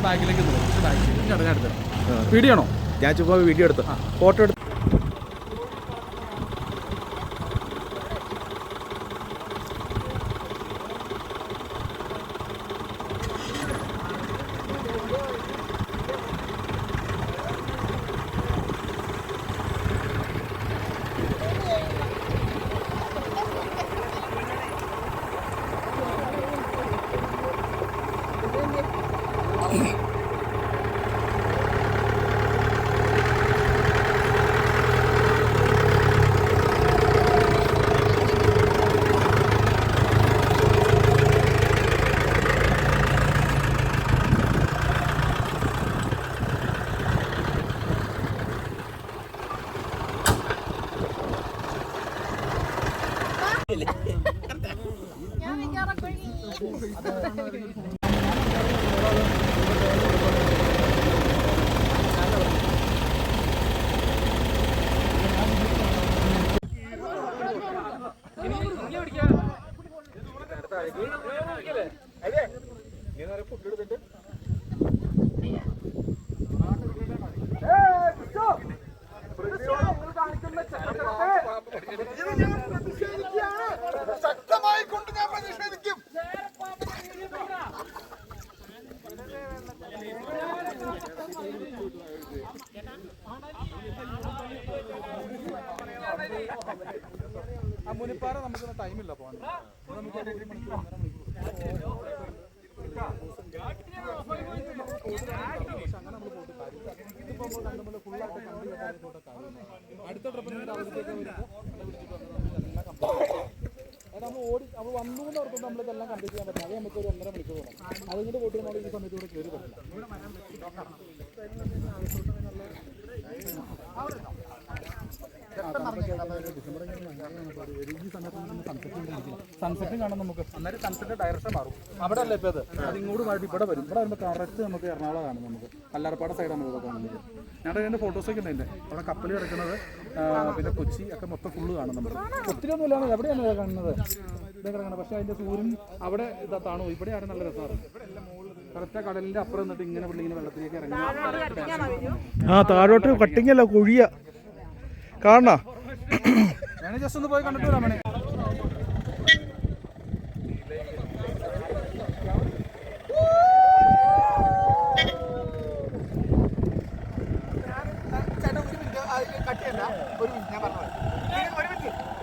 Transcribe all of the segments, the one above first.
ബാഗിലേക്ക് video ആണോ? ഞാൻ ചുമ്മാ വീഡിയോ എടുത്ത് ഫോട്ടോ എടുത്ത് ശക്തമായി കൊണ്ട് ഞാൻ പ്രതിഷേധിക്കും. ആ മുനിപ്പാറ നമുക്ക് ടൈമില്ല പോകാൻ. നമുക്ക് അടുത്ത ട്രിപ്പിന് നമ്മൾ ഓടി നമ്മൾ വന്നു എന്ന് ഓർക്കുമ്പോൾ നമ്മളിതെല്ലാം കംപ്ലീറ്റ് ചെയ്യാൻ പറ്റില്ല. അത് നമുക്ക് ഒരു 1.5 മണിക്കൂർ വേണം. അതുകൊണ്ട് പോയിട്ട് നമ്മൾ ഈ സമയത്ത് കൂടെ കയറി പറ്റില്ല. സൺസെറ്റും കാണാൻ നമുക്ക്. അന്നേരം സൺസെറ്റ് ഡയറക്ഷൻ മാറും. അവിടെ അല്ല ഇപ്പോൾ അത് ഇങ്ങോട്ട് മാറ്റി ഇവിടെ വരും. ഇവിടെ വരുമ്പോൾ കറക്റ്റ് നമുക്ക് എറണാകുളം കാണും. നമുക്ക് കല്ലാർപ്പാട സൈഡാണ് ഇവിടെ കാണുന്നത്. ഞങ്ങളുടെ അതിൻ്റെ ഫോട്ടോസൊക്കെ ഉണ്ട്. അതിൻ്റെ അവിടെ കപ്പൽ കിടക്കുന്നത് പിന്നെ കൊച്ചി ഒക്കെ മൊത്തം ഫുള്ള് കാണും. നമ്മൾ ഒത്തിരി ഒന്നും ഇല്ലാതെ എവിടെയാണ് കാണുന്നത് ഇവിടെ കിടക്കുന്നത്. പക്ഷേ അതിൻ്റെ സൂര്യൻ അവിടെ ഇതാണോ ഇവിടെയാണ് നല്ല രസമാണ്. കറക്റ്റ് കടലിൻ്റെ അപ്പുറം നിന്നിട്ട് ഇങ്ങനെ ഇങ്ങനെ വെള്ളത്തിലേക്ക് ഇറങ്ങി. ആ താഴോട്ട് കട്ടിങ്ങല്ല കുഴിയ കാണണ. ഞാൻ ജസ്റ്റ് ഒന്ന് പോയി കണ്ടിട്ട് വരാം. മണി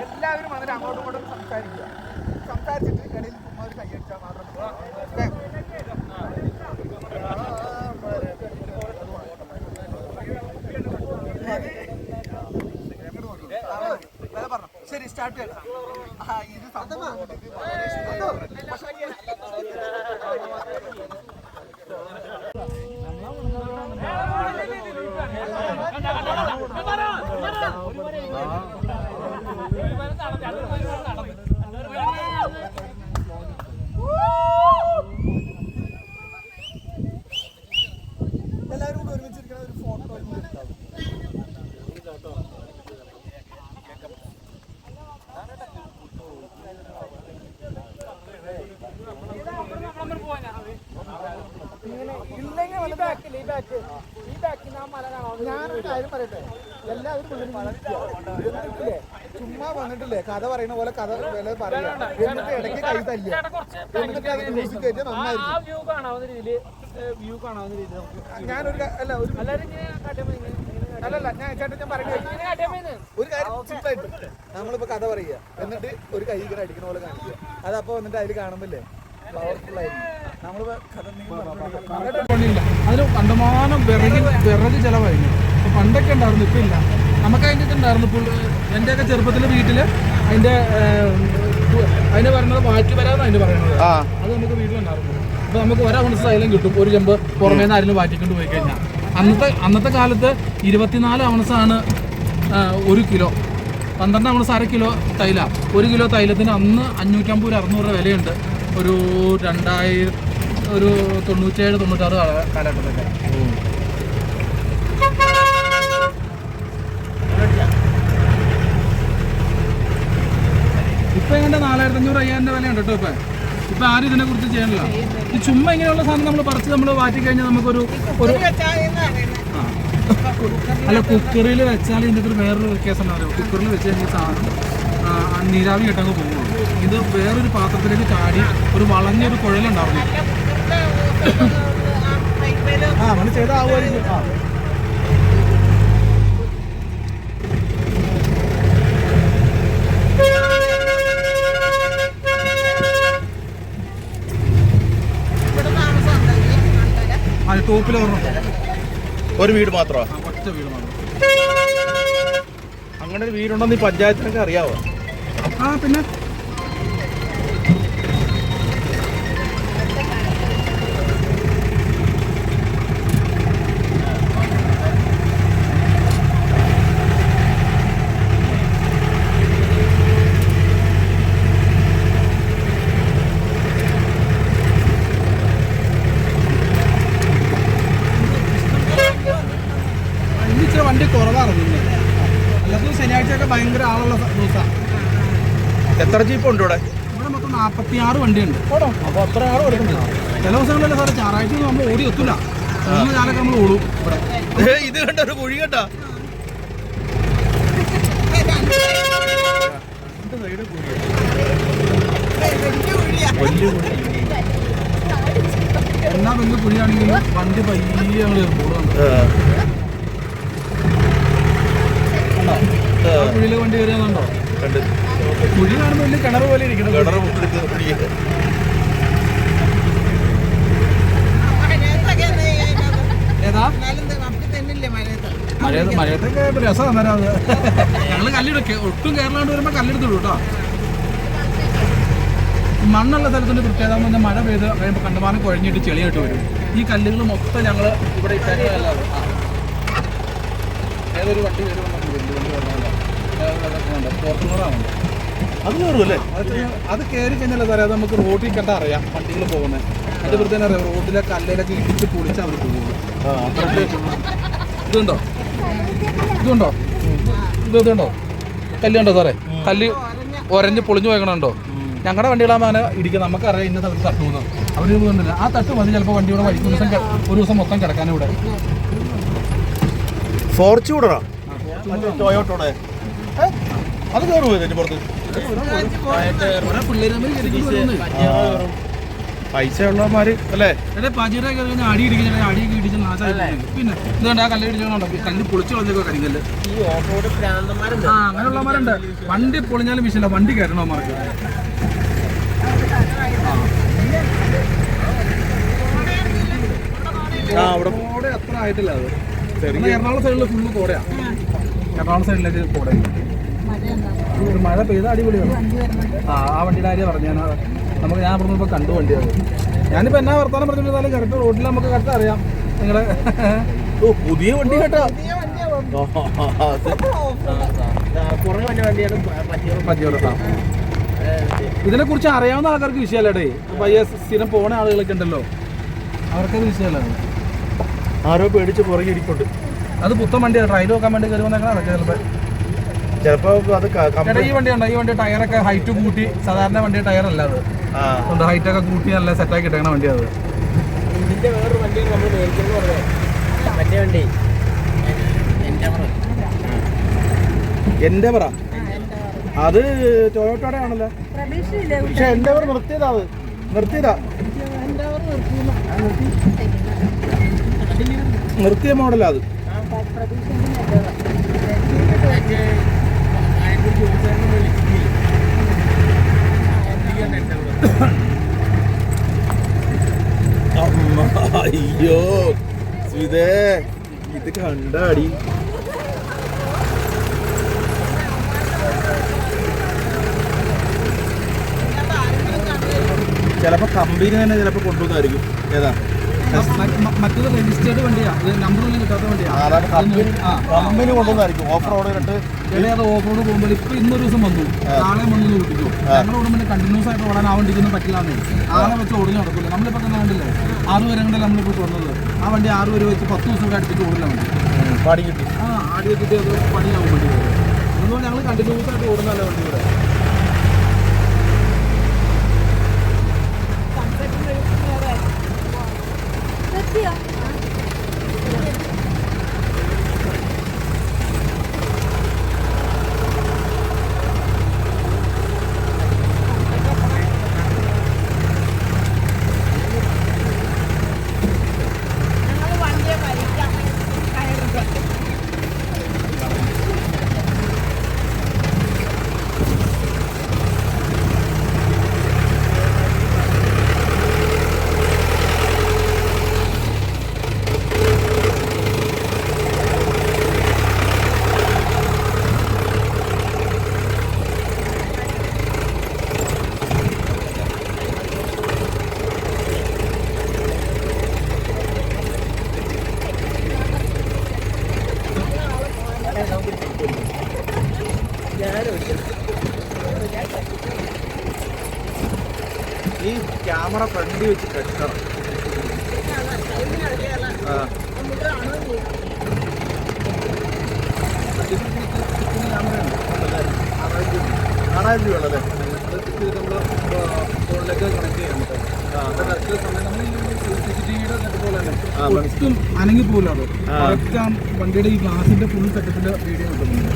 എല്ലാവരും വന്നിട്ട് അങ്ങോട്ടും ഇങ്ങോട്ടും സംസാരിച്ചിട്ട് ഇടയിൽ ചുമ്മാ ഒരു കൈയടിച്ചാൽ മാത്രം. ശരി സ്റ്റാർട്ട് ചെയ്യണം. ഇത് സംഭവം എല്ലാവരും കൂടെ ഒരുമിച്ചിരിക്കണ ഒരു ഫോട്ടോ ഞാനൊരു കാര്യം പറയട്ടെ. എല്ലാവരും ചുമ്മാ വന്നിട്ടില്ലേ കഥ പറയുന്ന പോലെ കഥ പറയാ. എന്നിട്ട് ഇടയ്ക്ക് കൈ തല്ല. എന്നിട്ട് അത് മ്യൂസിക് കയറ്റിയാൽ നന്നായിരിക്കും. ഞാനൊരു അല്ലല്ല ഞാൻ ചേട്ടൻ ഞാൻ പറയുന്നത് ഒരു കാര്യം സിമ്പിളായിട്ട് നമ്മളിപ്പോ കഥ പറയുക. എന്നിട്ട് ഒരു കൈ ഇങ്ങനെ അടിക്കുന്ന പോലെ കാണിക്കുക. അതപ്പോ വന്നിട്ട് അതിൽ കാണുമ്പോല്ലേ പവർഫുൾ ആയിരിക്കും. നമ്മളിപ്പോ അതിന് കണ്ടമാനം വിറക് ചിലവായിരുന്നു. അപ്പൊ പണ്ടൊക്കെ ഉണ്ടായിരുന്നു, ഇപ്പൊ ഇല്ല. നമുക്ക് അതിൻ്റെ ഉണ്ടായിരുന്നു. എൻ്റെയൊക്കെ ചെറുപ്പത്തിലെ വീട്ടിൽ അതിൻ്റെ പറയുന്നത് വാറ്റി വരാമെന്ന് അതിന് പറയുന്നത്. അത് നമുക്ക് വീട്ടിലുണ്ടായിരുന്നു. അപ്പോൾ നമുക്ക് 1 ഔൺസ് തൈലം കിട്ടും. ഒരു ചെമ്പ് പുറമേ നിന്ന് ആരെങ്കിലും വാറ്റിക്കൊണ്ട് പോയി കഴിഞ്ഞാൽ. അന്നത്തെ കാലത്ത് 24 ഔൺസാണ് 1 കിലോ. 12 ഔൺസ് 1/2 കിലോ തൈല. 1 കിലോ തൈലത്തിന് അന്ന് 550-600 രൂപ വിലയുണ്ട്. ഒരു 97-96 കാലഘട്ടത്തൊക്കെ. ഇപ്പം എങ്ങനെ 4500-5000 വിലയുണ്ട് കേട്ടോ. ഇപ്പം ആരും ഇതിനെക്കുറിച്ച് ചെയ്യണില്ല. ഈ ചുമ്മാ ഇങ്ങനെയുള്ള സാധനം നമ്മൾ പറിച്ച് നമ്മൾ മാറ്റി കഴിഞ്ഞാൽ നമുക്കൊരു അല്ല, കുക്കറിൽ വെച്ചാൽ ഇതിൻ്റെ ഒരു വേറൊരു കേസ് എന്താ പറയുക, കുക്കറിൽ വെച്ച് കഴിഞ്ഞാൽ സാധനം നീരാവി കിട്ടങ്ങ് പോകുള്ളൂ. ഇത് വേറൊരു പാത്രത്തിലേക്ക് ചാടി ഒരു വളഞ്ഞൊരു കുഴലുണ്ടായിരുന്നു. അങ്ങനെ ചെയ്താവുമായിരിക്കും. ടോപ്പിൽ ഒരു വീട് മാത്രമോ? ഒറ്റ വീട് മാത്രം. അങ്ങനെ ഒരു വീടുണ്ടെന്ന് ഈ പഞ്ചായത്തിനൊക്കെ അറിയാവോ? പിന്നെ വണ്ടി കുറവാണ്. അല്ലാത്ത ശനിയാഴ്ചയൊക്കെ ഭയങ്കര ആളുള്ള ദിവസമാണ്. എത്ര ജീപ്പ് ഉണ്ട് ഇവിടെ? ഇവിടെ മൊത്തം 46 വണ്ടിയുണ്ട്. അപ്പോൾ അത്ര ആൾ കൊടുക്കുന്നുണ്ട്. ചില ദിവസങ്ങളിലല്ലേ സാറേ, ഞായറാഴ്ച നമ്മൾ ഓടി എത്തില്ല. ഞാനൊക്കെ നമ്മൾ ഓടും ഇവിടെ. ഇത് കണ്ട ഒരു കുഴി കേട്ടാ, എന്നാ വലിയ കുഴിയാണെങ്കിലും വണ്ടി പയ്യെ ഞങ്ങൾ ഓടുന്നുണ്ട്. കുഴിയിലെ വണ്ടി കയറിയാന്നുണ്ടോ? കുഴി കാണുമ്പോൾ വലിയ കിണർ പോലെ ഇരിക്കണം. ഏതാ മഴയത്തൊക്കെ രസമാണ്. അന്നേരം അത് ഞങ്ങൾ കല്ലെടുക്കുക ഒട്ടും കേരളാണ്ട് വരുമ്പോൾ കല്ലെടുത്തിടും കേട്ടോ. മണ്ണുള്ള സ്ഥലത്തിൻ്റെ പ്രത്യേകത എന്ന് പറഞ്ഞാൽ മഴ പെയ്ത് കഴിയുമ്പോൾ കണ്ടമാനം കുഴഞ്ഞിട്ട് ചെളിയായിട്ട് വരും. ഈ കല്ലുകൾ മൊത്തം ഞങ്ങൾ ഇവിടെ ഇട്ടല്ലാതെ ഏതൊരു വണ്ടി വരുമ്പോൾ ഫോർച്യൂണറാണ് അത് കയറുമല്ലേ? അത് കയറി കഴിഞ്ഞാൽ സാറേ, അത് നമുക്ക് റോഡിൽ കണ്ടാൽ അറിയാം വണ്ടികൾ പോകുന്നത്. അത് വെറുതെ അറിയാം, റോഡിലെ കല്ലിലൊക്കെ ഇടിച്ച് പൊളിച്ച് അവർ പോകുള്ളൂ. ഇതുണ്ടോ ഇതുണ്ടോ ഇതുണ്ടോ കല്ലുണ്ടോ സാറേ? കല്ല് ഒരഞ്ഞ് പൊളിഞ്ഞു പോയണുണ്ടോ? ഞങ്ങളുടെ വണ്ടികളാകുമ്പോൾ അങ്ങനെ ഇടിക്കുക. നമുക്കറിയാം ഇന്ന സ്ഥലത്ത് തട്ടുമെന്ന്. അവർ കണ്ടില്ല. ആ തട്ട് മതി ചിലപ്പോൾ വണ്ടിയുടെ വഴിക്ക് ഒരു ദിവസം മൊത്തം കിടക്കാനും ഇവിടെ. ഫോർച്യൂണറാ ടൊയോട്ടോടെ അത് കയറുമോ ഇതിൻ്റെ പുറത്ത്? പൈസ ഉള്ളവന്മാര് അല്ലേ? പചിര അടി ഇടിക്കുന്ന അടിയൊക്കെ ഇടിച്ച് നാശമായി. പിന്നെ ഇതുകൊണ്ട് ആ കല്ല് ഇടിച്ചോണ്ടോ കല്ല് പൊളിച്ചു കളഞ്ഞൊക്കെ കരിങ്കല്ല്. അങ്ങനെയുള്ളവന്മാരുണ്ട്. വണ്ടി പൊളിഞ്ഞാലും വിഷയമില്ല, വണ്ടി കയറണവന്മാർക്ക്. കോട അത്ര ആയിട്ടില്ല. അത് എറണാകുളം സൈഡിൽ ഫുള്ള് കോടയാണ്. എറണാകുളം സൈഡിലേക്ക് കോടയില്ല. മഴ പെയ്ത അടിപൊളിയാണ്. ആ വണ്ടിയുടെ കാര്യം പറഞ്ഞു ഞാൻ. ഞാൻ പറഞ്ഞു ഇപ്പോൾ കണ്ടു വണ്ടിയാണ്. ഞാനിപ്പോൾ എന്നാ വർത്താനം പറഞ്ഞിരുന്നാലും കറക്റ്റ് റോഡിൽ നമുക്ക് കറക്റ്റ് അറിയാം നിങ്ങളെ. പുതിയ വണ്ടി കേട്ടോ. ഇതിനെക്കുറിച്ച് അറിയാവുന്ന ആൾക്കാർക്ക് വിഷയമല്ലേ? പയ്യ സ്ഥിരം പോണ ആളുകളൊക്കെ ഉണ്ടല്ലോ, അവർക്കത് വിഷയമല്ല. ആരോ പേടിച്ച് പുറകെ ഇരിക്കുന്നുണ്ട്. അത് പുത്തൻ വണ്ടിയാണ്. ട്രയൽ നോക്കാൻ വേണ്ടി കയറി വന്നേക്കണം ചിലപ്പോൾ അത് ഈ വണ്ടിയുണ്ടോ? ഈ വണ്ടി ടയറൊക്കെ ഹൈറ്റ് കൂട്ടി, സാധാരണ വണ്ടി ടയർ അല്ല അത്. അതുകൊണ്ട് ഹൈറ്റൊക്കെ കൂട്ടി നല്ല സെറ്റാക്കി ഇട്ടേക്കണ വണ്ടി അത്. ഇതിന്റെ വേറൊരു വണ്ടി നമ്മൾ മേടിക്കുന്നു പറഞ്ഞത് മറ്റേ വണ്ടി എൻഡെവറാ. അത് ടൊയോട്ടോയുടെ ആണല്ലോ. പക്ഷെ എൻഡെവർ നിർത്തിയതാ. അത് നിർത്തിയതാ, നിർത്തിയ മോഡലാ അത്. അയ്യോ സ്മിതേ, ഇത് കണ്ടാടി. ചിലപ്പോ കമ്പനി തന്നെ ചിലപ്പോ കൊണ്ടുവന്നായിരിക്കും. ഏതാ മറ്റേത് രജിസ്റ്റേർഡ് വണ്ടിയാണ്, നമ്പറൊന്നും കിട്ടാത്ത വണ്ടിയാണ്. കമ്പനി കൊണ്ടുവന്നായിരിക്കും. ഓഫ് റോഡ് കണ്ടിട്ട് അത് ഓഫ് റോഡ് പോകുമ്പോൾ ഇപ്പൊ ഇന്നൊരു ദിവസം വന്നു, നാളെ വന്നു ഓടിക്കും. ഞങ്ങൾ ഓടുമ്പോൾ കണ്ടിന്യൂസ് ആയിട്ട് ഓടാൻ ആ വണ്ടിക്കൊന്നും പറ്റില്ലാന്നേ. ആളെ വെച്ച് ഓടിഞ്ഞ് നടക്കില്ല. നമ്മളിപ്പോൾ തന്നെ കണ്ടില്ലേ 6 വരെ കണ്ടല്ലേ നമ്മളിപ്പോൾ തുറന്നത്. ആ വണ്ടി 6 വരെ വെച്ച് 10 ദിവസം കൂടെ അടിച്ചിട്ട് ഓടില്ല വണ്ടി. പാടി കിട്ടി. ആടി കിട്ടി അത് പണിയാവും വണ്ടി. അതുകൊണ്ട് ഞങ്ങൾ കണ്ടിന്യൂസ് ആയിട്ട് ഓടുന്നല്ലേ വണ്ടി ഇവിടെ. ഈ ക്യാമറ ഫ്രണ്ടിൽ വെച്ച് കെട്ടണം. കാണാതിരി വേണമല്ലേ? നമ്മൾ ഫോണിലേക്ക് കണക്ട് ചെയ്യാൻ പറ്റും. ഒട്ടും അനങ്ങി പോകില്ല. അത് കറക്റ്റ് ആ വണ്ടിയുടെ ഈ ഗ്ലാസിന്റെ ഫുൾ സെറ്റപ്പിന്റെ വീഡിയോ കിട്ടുന്നുണ്ട്.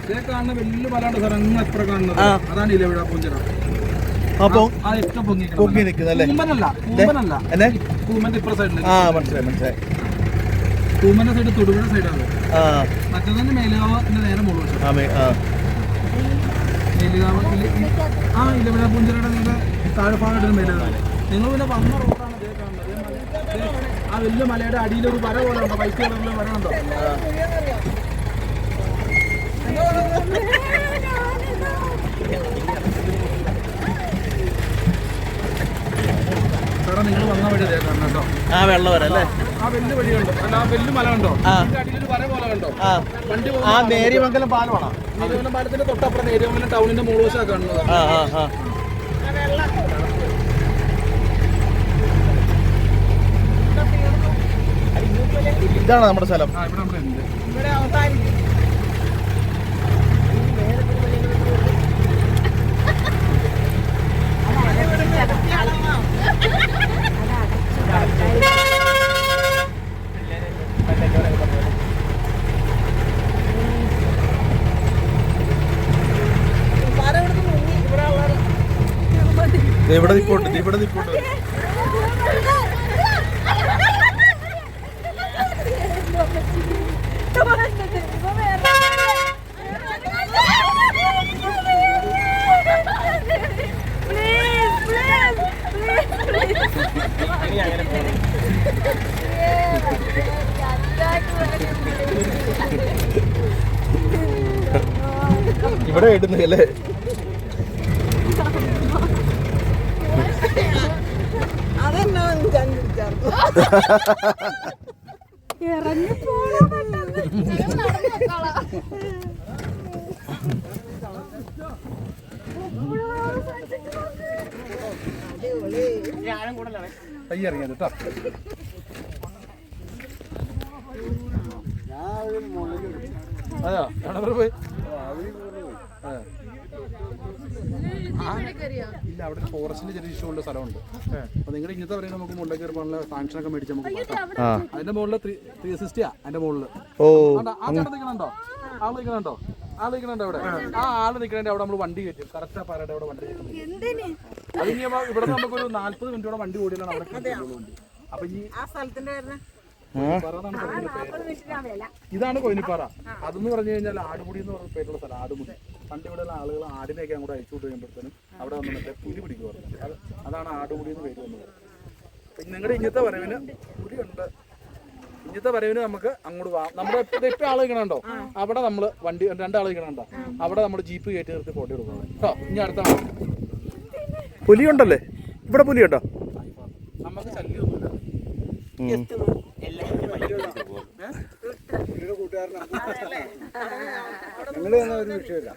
ഇതേ കാണുന്ന വലിയ മലയുണ്ട് സാർ, അങ്ങ് എത്ര കാണുന്നത് അതാണ് ഇലവിഴ പൂഞ്ചിറ. അപ്പൊ ആ ഏറ്റവും പൊങ്ങി നിൽക്കുന്നല്ലേ? കൂമ്പനല്ല, കൂമ്പന്റെ ഇപ്പുറ സൈഡിൽ. മനസ്സിലായി. കൂമ്പന്റെ സൈഡ് തൊടുപുഴ സൈഡാണ്. മറ്റേ തന്നെ മേലുകാവിന്റെ നേരെ മുകളിൽ മേലുകാവ്. ആ ഇലവിഴ പൂഞ്ചിറയുടെ നിങ്ങളുടെ താഴെ ഭാഗമായിട്ടൊരു മേലുകാവ്. നിങ്ങൾ പിന്നെ വന്ന റോഡാണ് ഇതേ കാണുന്നത്. ആ വലിയ മലയുടെ അടിയിലൊരു വര പോലെ ഉണ്ടോ? വൈറ്റ് കളറിലെ വര ഉണ്ടോ? സാറേ നിങ്ങൾ വന്ന വഴി അതേ കാണണം കേട്ടോ. ആ വെള്ളം വരെ അല്ലേ? ആ വലിയ വഴിയുണ്ടോ? അല്ല ആ വലിയ മല ഉണ്ടോ? അടിയിലൊരു വര പോലെ കണ്ടോ? വണ്ടി ആ നേര്യമംഗലം പാലമാണോ? നേര്യമംഗലം പാലത്തിന്റെ തൊട്ടപ്പുറം നേര്യമംഗലം ടൗണിന്റെ മുഴുവശമാണ് കാണുന്നത്. ഇതാണ് നമ്മുടെ സ്ഥലം. ഇവിടെ നമ്മളുണ്ട്. ഇവിടെ നിൽക്കോട്ട്. ഇവിടെ ഇടുന്നല്ലേ? കയ്യിറങ്ങിയത് കേട്ടോ. അതെയോ? എവിടെ പോയി? ഇല്ല, അവിടെ ഒരു ഫോറസ്റ്റിന്റെ ചെറിയ ഇഷ്യൂ ഉള്ള സ്ഥലമുണ്ട്. അപ്പൊ നിങ്ങൾ ഇങ്ങനത്തെ പറയുന്നത് നമുക്ക് മുകളിലേക്ക് കയറുമ്പോൾ സാങ്ഷനൊക്കെ മേടിച്ച് നമുക്ക് പോകാം. അതിന്റെ മുകളിൽ 360 അതിന്റെ മുകളിൽ. ആ ചേട്ടൻ നിൽക്കണുണ്ടോ? ആള് നിൽക്കണുണ്ടോ? അവിടെ ആ ആള് നിൽക്കണേ അവിടെ നമ്മൾ വണ്ടി കയറ്റും. കറക്റ്റ് ആ പാറയുടെ അവിടെ വണ്ടി കയറ്റും. അത് ഇനി ഇവിടെ നമുക്കൊരു 40 മിനിറ്റോടെ വണ്ടി ഓടിയാണ് അവിടെ. അപ്പൊ ഈ ഇതാണ് കൊയിനിപ്പാറ. അതെന്ന് പറഞ്ഞു കഴിഞ്ഞാൽ ആടുമുടി എന്ന് പറഞ്ഞ പേരുള്ള സ്ഥലം. ആടുമുടി പണ്ട് ഇവിടെയുള്ള ആളുകൾ ആടിനെയൊക്കെ അങ്ങോട്ട് അയച്ചു വിട്ട് കഴിയുമ്പോഴത്തേനും അവിടെ വന്ന് മറ്റേ പുലി പിടിക്കുമായിരുന്നു. അതാണ് ആടുമുടി എന്ന് പേര് വന്നത്. നിങ്ങളുടെ ഇങ്ങനത്തെ വരവിന് പുലിയുണ്ട്. ഇങ്ങനത്തെ വരവിന് നമുക്ക് അങ്ങോട്ട് പോകാം. നമ്മുടെ ഇപ്പം ആൾ നിൽക്കണുണ്ടോ? അവിടെ നമ്മൾ വണ്ടി 2 ആൾ നിൽക്കണുണ്ടോ? അവിടെ നമ്മൾ ജീപ്പ് കയറ്റി നിർത്തി ഫോട്ടോ എടുക്കണം കേട്ടോ. ഇനി അടുത്ത പുലിയുണ്ടല്ലേ? ഇവിടെ പുലിയുണ്ടോ? നമുക്ക് ശല്യമൊന്നുമില്ല. ഒരു വിഷയമില്ല.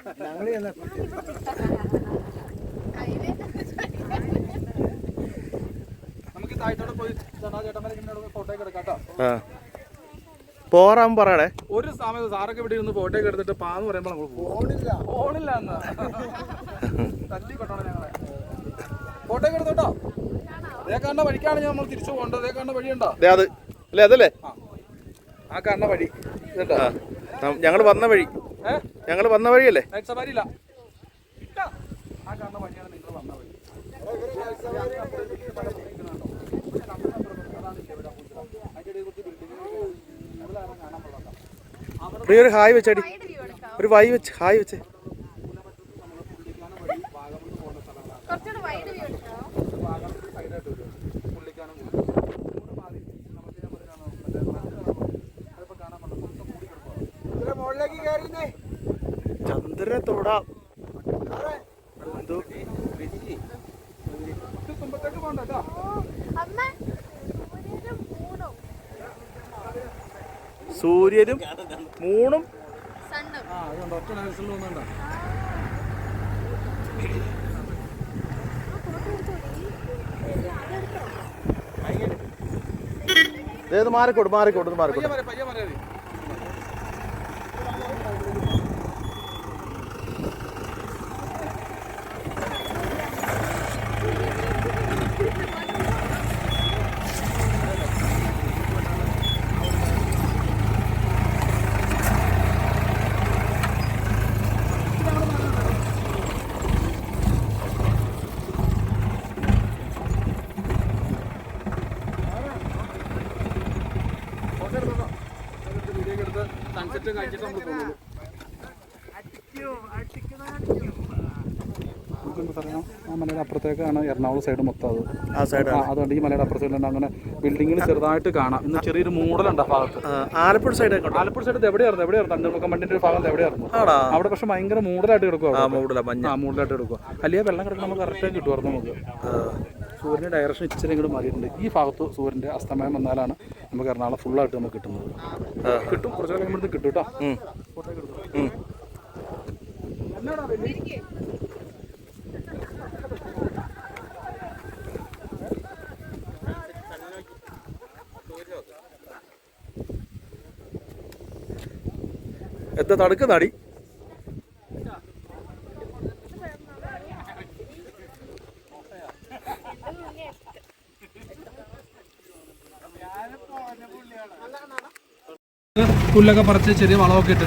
നമുക്ക് താഴത്തോടെ പോയി ചേട്ടന്മാരെ ഫോട്ടോ ഒക്കെ എടുക്കാം കേട്ടോ. പോറാൻ പറയണേ. ഒരു സമയത്ത് സാറൊക്കെ ഇവിടെ ഇരുന്ന് ഫോട്ടോ ഒക്കെ എടുത്തിട്ട് പാന്ന് പറയുമ്പോൾ നമ്മൾ ഫോണില്ല എന്ന് തല്ലി കൊട്ടോണം ഞങ്ങളെ. ഫോട്ടോ ഒക്കെ എടുത്തോട്ടോ. അതേ കാണുന്ന വഴിക്കാണ് നമ്മൾ തിരിച്ചു പോകേണ്ടത്. അതേ കാണുന്ന വഴിയുണ്ടോ? അതല്ലേ ആ കാണുന്ന വഴി ഞങ്ങൾ വന്ന വഴിയല്ലേ? നൈറ്റ് സഫാരി ഇല്ല. ആ കാണുന്ന വഴിയാണ് നിങ്ങൾ വന്ന വഴി. ഒരു ഹായ് വെച്ചടി. ഒരു ഹായ് വെച്ചേ. ചന്ദ്രനെ തൊടാം. തുമ്പത്തേക്ക് പോകണ്ട കേട്ടോ. സൂര്യനും മൂണും അതുകൊണ്ട് ഒറ്റ ഡയറക്ഷനിൽ വന്നുണ്ടോ. മാറിക്കോട്ട് മാറിക്കോട്ട് മാറിക്കോട്ടെ. പയ്യെ മതി. സൺസെറ്റ് കഴിച്ചിട്ട് നമ്മൾ പോകുള്ളൂ. പറയാം ആ മലയുടെ അപ്പുറത്തേക്കാണ് എറണാകുളം സൈഡ് മൊത്തം അത്. ആ സൈഡ് അതുകൊണ്ട് ഈ മലയുടെ അപ്പുറ സൈഡിലുണ്ട് അങ്ങനെ ബിൽഡിങ്ങിൽ ചെറുതായിട്ട് കാണാം. ഇന്ന് ചെറിയൊരു മൂടലുണ്ട് ആ ഭാഗത്ത്. ആലപ്പുഴ സൈഡ് ആലപ്പുഴ സൈഡ് എവിടെയായിരുന്നു തണ്ണീർമുക്കം മണ്ണിന്റെ ഒരു ഭാഗത്ത് എവിടെയായിരുന്നു അവിടെ. പക്ഷെ ഭയങ്കര മൂടലായിട്ട് കിടക്കുക. മൂടലായിട്ട് കിടക്കുക. അല്ലെങ്കിൽ വെള്ളം കിടക്കുന്ന നമുക്ക് കറക്റ്റായി കിട്ടുമായിരുന്നു നമുക്ക്. സൂര്യൻ്റെ ഡയറക്ഷൻ ഇച്ചിരി ഇങ്ങോട്ട് മാറിയിട്ടുണ്ട്. ഈ ഭാഗത്ത് സൂര്യൻ്റെ അസ്തമയം വന്നാലാണ് നമുക്ക് എറണാകുളം ഫുള്ളായിട്ട് നമുക്ക് കിട്ടുന്നത്. കിട്ടും കുറച്ച് കാലം കഴിയുമ്പോഴത്തേക്ക് കിട്ടും കേട്ടോ. എന്താ തടുക്കുന്നാടി? പുല്ലൊക്കെ പറിച്ച് ചെറിയ വളമൊക്കെ ഇട്ട്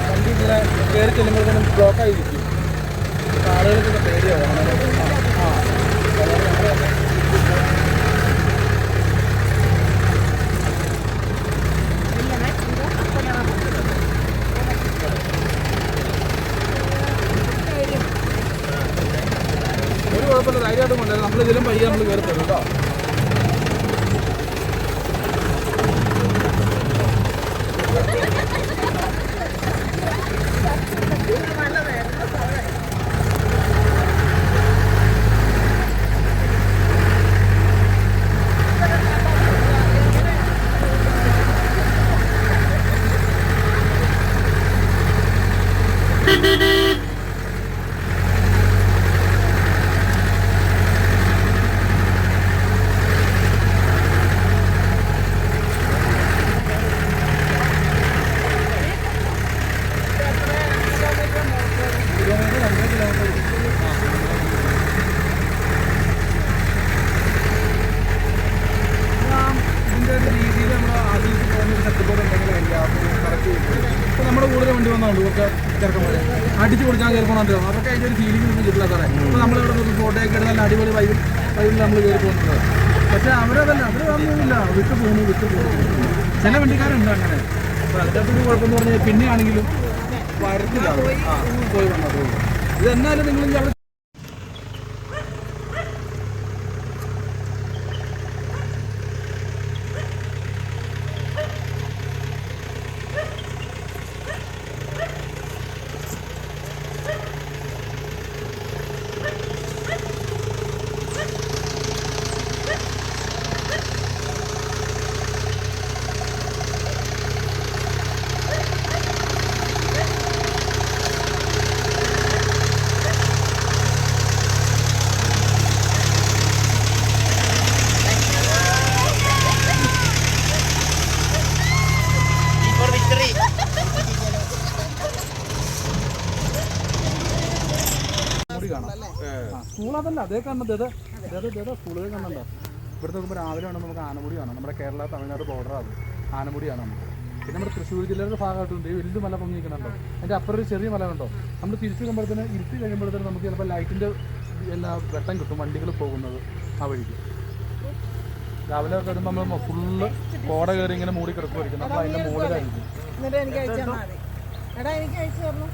വണ്ടി ഇങ്ങനെ കയറി ചെല്ലുമ്പോഴത്തേനും ബ്ലോക്കായിരിക്കും. ആളുകൾക്കൊക്കെ പേടിയാവും. ഒരു കുഴപ്പമില്ല, ധൈര്യമായിട്ട് കൊണ്ടുവരാം. നമ്മളിതിലും പയ്യെ നമ്മൾ കയറി തരും കേട്ടോ. നമ്മുടെ കൂടുതൽ വണ്ടി വന്നുണ്ട് കുറച്ച് ചെറുക്കന്മാരെ അടിച്ച് കൊടുക്കാൻ കയറിപ്പോണോ അവർക്ക് അതിൻ്റെ ഒരു ഫീലിംഗ് ഒന്നും കിട്ടില്ല സാറേ. അപ്പോൾ നമ്മളിവിടെ നിന്ന് ഫോട്ടോയൊക്കെ എടുത്ത് നല്ല അടിപൊളി വൈബിൽ നമ്മൾ കയറി പോകുന്നത്. പക്ഷേ അവരതല്ല, അവർ വന്നില്ല, വിട്ടു പോകുന്നു. ചില വണ്ടിക്കാരുണ്ട് അങ്ങനെ. അപ്പോൾ അതിനകത്തൊരു കുഴപ്പമെന്ന് പറഞ്ഞാൽ പിന്നെയാണെങ്കിലും വരത്തില്ല. പോയി വന്നത് ഇത് എന്നാലും നിങ്ങൾ അവിടെ സ്കൂളതല്ല അതേ കാണുന്നത്. സ്കൂളിൽ കാണണ്ട. ഇവിടുത്തെ നോക്കുമ്പോൾ രാവിലെ ആണ് നമുക്ക് ആനമുടി കാണാം. നമ്മുടെ കേരള തമിഴ്നാട് ബോർഡറാണ് ആനമുടിയാണ് നമുക്ക്. പിന്നെ നമ്മുടെ തൃശ്ശൂർ ജില്ലയുടെ ഭാഗമായിട്ടുണ്ട് ഈ വലിയ മല പൊങ്ങിക്കണുണ്ടോ. അതിൻ്റെ അപ്പുറം ഒരു ചെറിയ മല കണ്ടോ. നമ്മൾ തിരിച്ചു കഴിയുമ്പോഴത്തേന് ഇരുത്തി കഴിയുമ്പോഴത്തേന് നമുക്ക് ചിലപ്പോൾ ലൈറ്റിൻ്റെ എല്ലാ വെട്ടം കിട്ടും വണ്ടികൾ പോകുന്നത് ആ വഴിക്ക്. രാവിലെ ഒക്കെ വരുമ്പോൾ നമ്മൾ ഫുള്ള് കോട കയറി ഇങ്ങനെ മൂടി കിടക്കുമായിരിക്കും. നമ്മൾ അതിൻ്റെ മുകളിലായിരിക്കും. എന്നിട്ട് എനിക്ക് അയച്ചു തന്നാൽ മതി. എടാ എനിക്ക് അയച്ചു തരണം.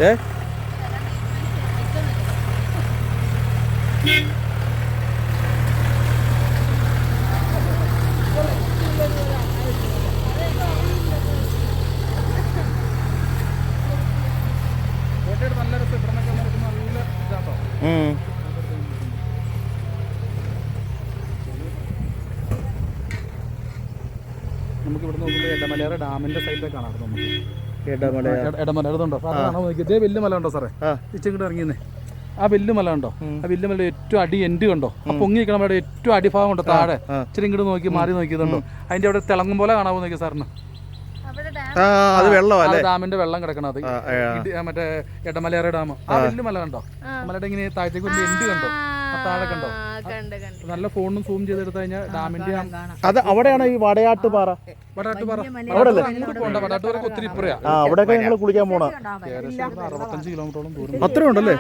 ഏ കോട്ടയുടെ നല്ല രസം. ഇവിടെ നിന്നൊക്കെ നമുക്ക് നല്ല ഇതാട്ടോ. നമുക്ക് ഇവിടെ നോക്കുമ്പോൾ എടമലയാറ് ഡാമിന്റെ സൈഡിലേക്ക് കാണാം. നമുക്ക് എടമല അതുണ്ടോ ഇതേ വലിയ മല ഉണ്ടോ സാറേ? ഇച്ചിങ്ങോട്ട് ഇറങ്ങിയെന്നേ ആ വലിയ മല ഉണ്ടോ? ആ വലിയ മല ഏറ്റവും അടി എൻഡ് കണ്ടോ? ആ പൊങ്ങി നിൽക്കണം അവിടെ ഏറ്റവും അടിഭാഗം ഉണ്ടോ താഴെ? ഇച്ചിരി ഇങ്ങോട്ട് നോക്കി മാറി നോക്കിയതുണ്ടോ? അതിന്റെ അവിടെ തിളങ്ങും പോലെ കാണാമോ നോക്കി സാറിന്? അത് വെള്ളമല്ലേ? ഡാമിന്റെ വെള്ളം കിടക്കണം. അത് മറ്റേ എടമലയാറ് ഡാം. ആ വലിയ മല കണ്ടോ? മലയുടെ ഇങ്ങനെ താഴത്തേക്ക് ഒരു എൻഡ് കണ്ടോ? താഴെ കണ്ടോ? നല്ല ഫോണും സൂം ചെയ്തെടുത്തു കഴിഞ്ഞാൽ ഡാമിന്റെ അത് അവിടെയാണ് ഈ വടയാട്ടുപാറ. അങ്ങോട്ട് പോകണ്ട. വടാട്ടുപാറ ഒത്തിരി ഇപ്പറയാ. അവിടെയൊക്കെ ഞങ്ങൾ കുളിക്കാൻ പോണ. 65 കിലോമീറ്ററോളം ദൂരം. അത്രയും ഉണ്ടല്ലേ?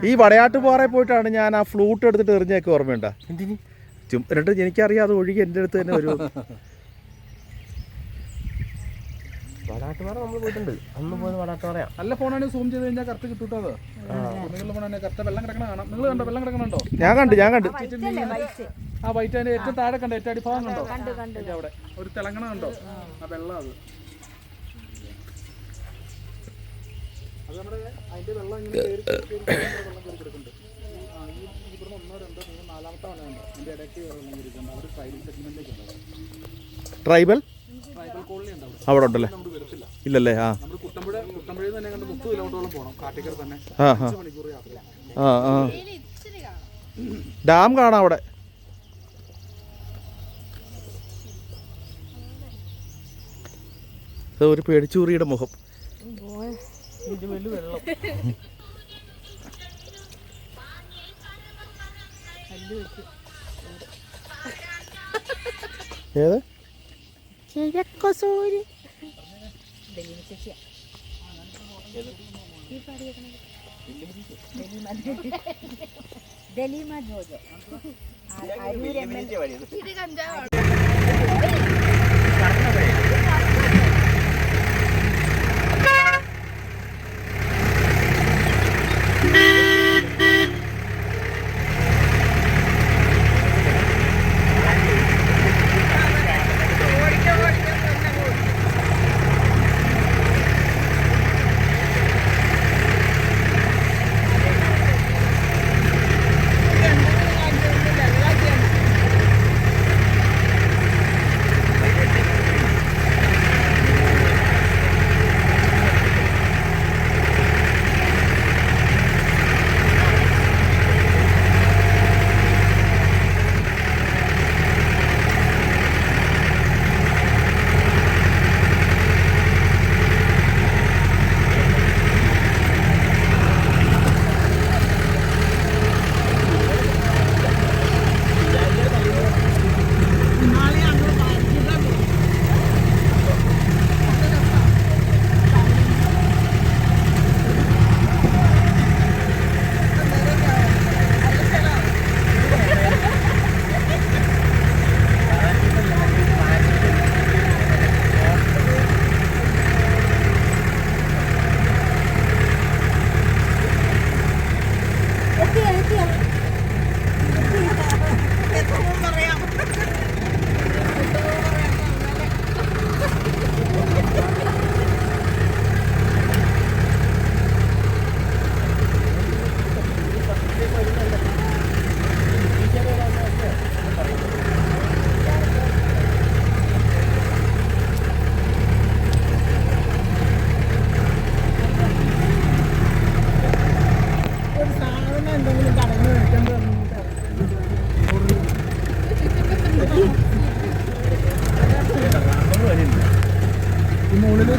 ഈ വടയാട്ടുപാറയിൽ പോയിട്ടാണ് ഞാൻ ആ ഫ്ലൂട്ട് എടുത്തിട്ട് എറിഞ്ഞൊക്കെ ഓർമ്മയുണ്ടാ? എന്നിട്ട് എനിക്കറിയാം അത് ഒഴുകി എൻ്റെ അടുത്ത് തന്നെ വരും. വടാട്ടുപാറ നമ്മൾ പോയിട്ടുണ്ട്. അന്ന് പോയത് വടാട്ടുപാറയാ. നല്ല ഫോണാണ് സൂം ചെയ്ത് കഴിഞ്ഞാൽ കറക്റ്റ് കിട്ടൂട്ടോ. അത് നിങ്ങളുടെ ഫോണാണ് കറക്റ്റ് വെള്ളം കിടക്കണ കാണാം. നിങ്ങൾ കണ്ടോ? വെള്ളം കിടക്കണുണ്ടോ? ഞാൻ കണ്ടു. ആ വൈറ്റ് അതിന്റെ ഏറ്റവും താഴെ കണ്ടോ? ഏറ്റവും അടിഭാഗം കണ്ടോ? അവിടെ ഒരു തിളങ്ങണ കണ്ടോ? ആ വെള്ളം അത് നമ്മുടെ അതിന്റെ വെള്ളം ഇങ്ങനെ വെള്ളം കയറി കിടക്കുന്നുണ്ട്. ഇവിടുന്ന് 1, 2, 3, 4ാമത്തെ വല കണ്ടോ? അതിന്റെ ഇടയ്ക്ക് വെള്ളം കയറിയിട്ടുണ്ട്. അവിടെ ട്രൈബൽ സെഗ്മെന്റിലേക്ക് ഉണ്ട്. ട്രൈബൽ കോളനി ഉണ്ട് അവിടെ ഉണ്ടല്ലേ? ഇല്ലല്ലേ? ആ നമ്മൾ കുട്ടമ്പുഴയിൽ തന്നെ കണ്ട് 30 കിലോമീറ്ററോളം പോകണം. കാട്ടിക്കര തന്നെ 5 മണിക്കൂർ യാത്ര. ഡാം കാണാം അവിടെ. ഒരു പേടിച്ചൂറിയുടെ മുഖം. ഏത്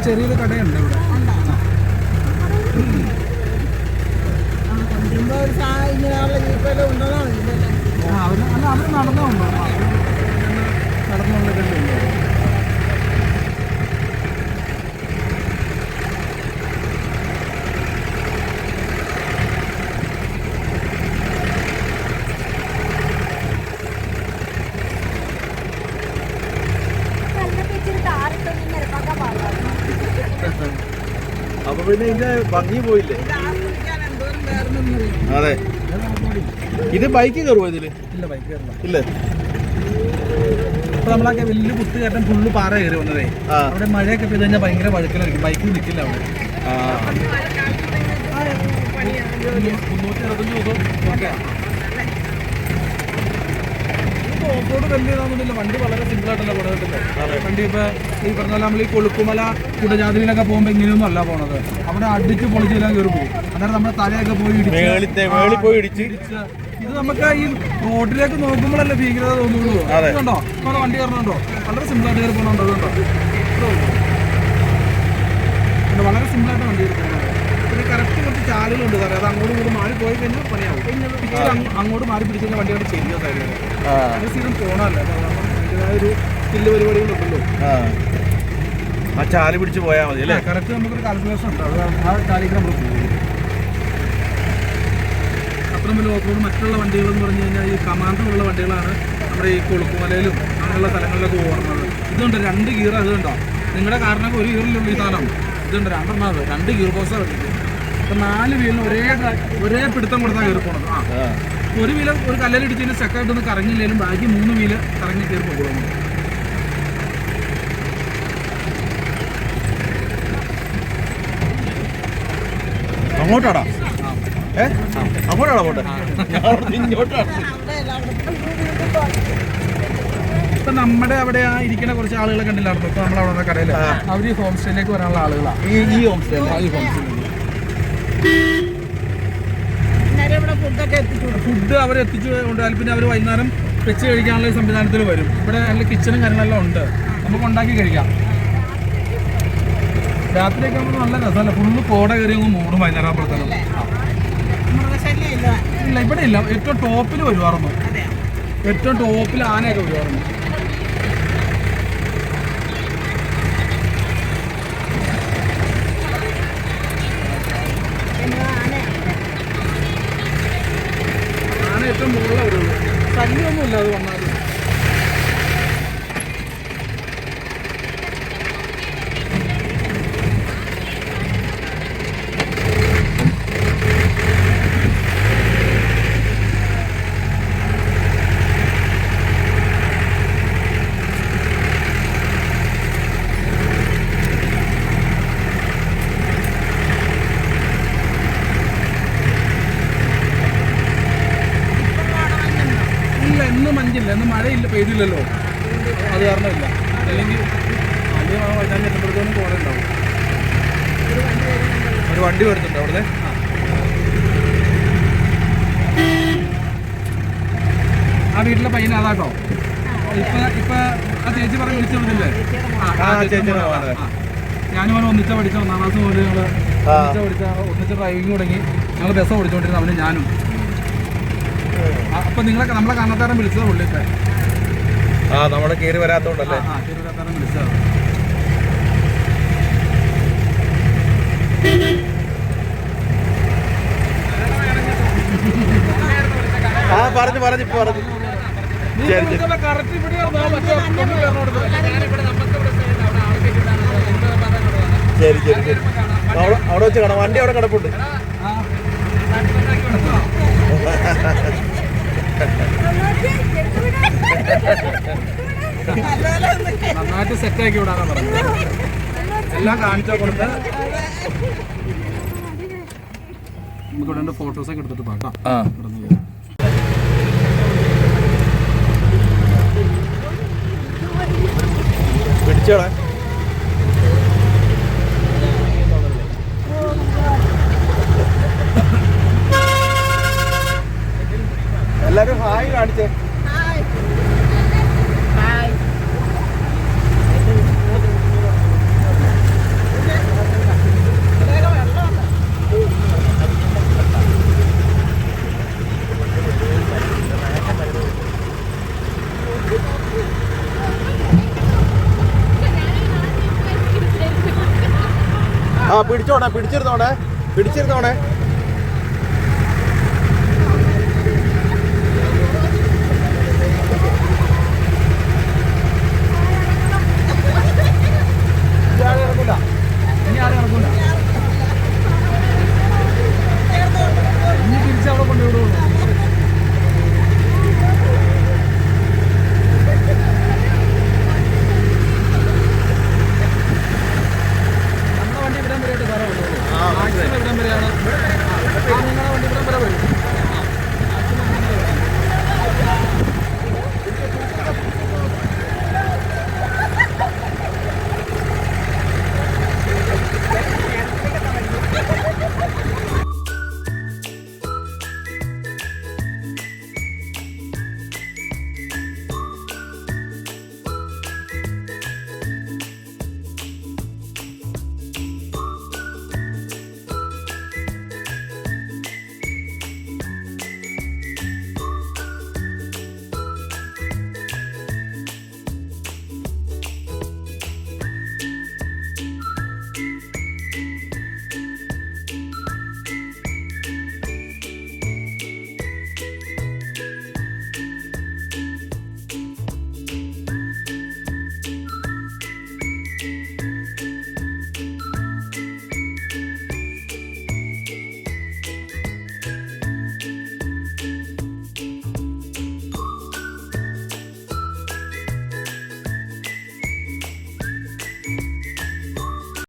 ചെറിയൊരു കടയുണ്ട് ഇവിടെ. അവർ നടന്നുണ്ടോ? നടന്നുള്ളതുണ്ട്. പിന്നെ ഇതിന്റെ ഭംഗി പോയില്ലേ. ഇത് ആസ്വദിക്കാൻ എന്തോരം വേറൊന്നും അതെ. ഇത് ബൈക്ക് കയറുമോ ഇതില്? ഇല്ല, ബൈക്ക് കയറില്ല. ഇല്ല. ഇപ്പൊ നമ്മളൊക്കെ വലിയ കുത്തുകയറ്റം ഫുള്ള് പാറ കയറി വന്നതേ. അവിടെ മഴയൊക്കെ പെയ്ത് കഴിഞ്ഞാൽ ഭയങ്കര വഴുക്കലായിരിക്കും, ബൈക്ക് നിൽക്കില്ല അവിടെ. 365 ദിവസം ഓക്കെ. ഓഫ് റോഡ് വലിയ ഇതാകുന്നില്ല, വണ്ടി വളരെ സിമ്പിളായിട്ടല്ല പോകത്തില്ലേ. വണ്ടി ഇപ്പൊ ഈ പറഞ്ഞ നമ്മൾ ഈ കൊളുക്കുമല കുടജാതിയിലൊക്കെ പോകുമ്പോൾ ഇങ്ങനെയൊന്നും അല്ല പോണത്. അവിടെ അടിച്ച് പൊളിച്ചെല്ലാം കയറി പോകും. അന്നേരം നമ്മുടെ തലയൊക്കെ പോയി ഇടിച്ച് ഇത് നമുക്ക് ഈ റോഡിലേക്ക് നോക്കുമ്പോഴല്ലേ ഭീകരത തോന്നുള്ളൂ. അതുകൊണ്ടോ ഇപ്പോൾ വണ്ടി കയറണുണ്ടോ? വളരെ സിമ്പിളായിട്ട് കയറി പോകണുണ്ടോ? അതുകൊണ്ടോ വളരെ സിമ്പിളായിട്ട് വണ്ടി കയറി പോകുന്നത്. പിന്നെ കറക്റ്റ് കുറച്ച് ചാലുകളുണ്ട് സാറേ, അത് അങ്ങോട്ടും ഇങ്ങോട്ട് മാറി പോയി കഴിഞ്ഞാൽ പണിയാവും. അങ്ങോട്ട് മാറി പിടിച്ചു കഴിഞ്ഞാൽ വണ്ടി അവിടെ ചെയ്യുക സാറിന്. അത് സ്ഥിരം പോകണമല്ല, അതിൻ്റെതായ ഒരു സ്കില്ല് പരിപാടികളുണ്ടല്ലോ. ആ ചാല് പിടിച്ച് പോയാൽ മതി അല്ലേ? കറക്റ്റ് നമുക്കൊരു കാൽക്കുലേഷൻ ഉണ്ട്, അത് ആ ചാലിക്ക് നമ്മൾ പോകും. അത്രയും വലിയ ഓഫ് റോഡ് മറ്റുള്ള വണ്ടികൾ എന്ന് പറഞ്ഞു കഴിഞ്ഞാൽ ഈ കമാൻഡറുള്ള വണ്ടികളാണ് നമ്മുടെ ഈ കൊളുക്കുമലയിലും അങ്ങനെയുള്ള സ്ഥലങ്ങളിലൊക്കെ ഓടുന്നത്. ഇതുണ്ട് 2 ഗിയർ. അതുകൊണ്ടോ നിങ്ങളുടെ കാറിനൊക്കെ 1 ഗിയറിലുള്ള ഈ സാധനം ഇതുണ്ട് 2 എണ്ണം, 2 ഗിയർ ബോക്സാണ് വെച്ചിട്ട്. അപ്പം 4 വീലിന് ഒരേ പിടുത്തം കൊടുത്താൽ കയറി പോകണത്. ഒരു വീല് ഒരു കല്ലിലിടിച്ചതിന് സ്റ്റക്കായിട്ടൊന്നും കറങ്ങില്ലെങ്കിലും ബാക്കി 3 വീല് കറങ്ങി കയറി പോകും. അങ്ങോട്ടാടാ? അങ്ങോട്ടാണോ പോട്ടെ? ഇങ്ങോട്ടാണ്. ഇപ്പൊ നമ്മുടെ അവിടെ ആ ഇരിക്കുന്ന കുറച്ച് ആളുകളെ കണ്ടില്ലായിരുന്നു. ഇപ്പൊ നമ്മളവിടെ കടയിൽ അവർ ഈ ഹോം സ്റ്റേയിലേക്ക് വരാനുള്ള ആളുകളാണ്. ഈ ഹോം സ്റ്റേ ഫുഡ് അവർ എത്തിച്ചു കൊണ്ടുപോയാൽ പിന്നെ അവർ വൈകുന്നേരം വെച്ച് കഴിക്കാനുള്ള സംവിധാനത്തിൽ വരും. ഇവിടെ നല്ല കിച്ചണും കാര്യങ്ങളെല്ലാം ഉണ്ട്, നമുക്ക് ഉണ്ടാക്കി കഴിക്കാം. രാത്രിയൊക്കെ ആകുമ്പോൾ നല്ല രസമല്ല, ഫുള്ള് കോട കയറി അങ്ങ് മൂടും വൈകുന്നേരം ആകുമ്പോഴത്തേനും. ഇല്ല, ഇവിടെ ഇല്ല. ഏറ്റവും ടോപ്പിൽ വരുമായിരുന്നു, ഏറ്റവും ടോപ്പിൽ ആനയൊക്കെ വരുമായിരുന്നു. ആന ഏറ്റവും മുകളിലാണ് വരുള്ളൂ, ശല്യമൊന്നുമില്ല അത് വന്നാൽ. മഞ്ഞില്ല, ഇന്ന് മഴയില്ല, പെയ്തില്ലല്ലോ, അത് കാരണമില്ല. അല്ലെങ്കിൽ അത് വൈകുന്നേരം ചെല്ലുമ്പോഴത്തേനും കോട ഉണ്ടാവും. ഒരു വണ്ടി വരുന്നുണ്ട് അവിടെ. ആ വീട്ടിലെ പയ്യൻ അതാട്ടോ. ഇപ്പൊ ആ ചേച്ചി പറഞ്ഞ് വിളിച്ചു വിടുന്നില്ലേ? ഞാനും അവൻ ഒന്നിച്ച പഠിച്ച 1ാം ക്ലാസ് മുതൽ ഞങ്ങൾ ഒന്നിച്ച് ഡ്രൈവിംഗ് തുടങ്ങി. ഞങ്ങൾ ബസ് ഓടിച്ചുകൊണ്ടിരുന്ന അവന് ഞാനും. അപ്പൊ നിങ്ങളൊക്കെ നമ്മളെ കാണാത്താരം വിളിച്ചത് പുള്ളിത്തെ. നമ്മളെ കയറി വരാത്തോണ്ടല്ലേ? കയറി വരാത്താരം വിളിച്ചത്. പറഞ്ഞു കറക്റ്റ് ഇവിടെ ശരി ശരി ശരി. അവിടെ വെച്ച് കാണാം, വണ്ടി അവിടെ കിടപ്പുണ്ട്. നന്നായിട്ട് സെറ്റാക്കി വിടാനാ പറഞ്ഞത്. എല്ലാം കാണിച്ചാൽ കൊടുത്ത് നമുക്ക് ഇവിടെ ഫോട്ടോസൊക്കെ എടുത്തിട്ട് പാട്ടാം. പിടിച്ചോളെ. എല്ലാരും ഹായ് കാണിച്ചേ. പിടിച്ചോണേ, പിടിച്ചിരുന്നോണേ.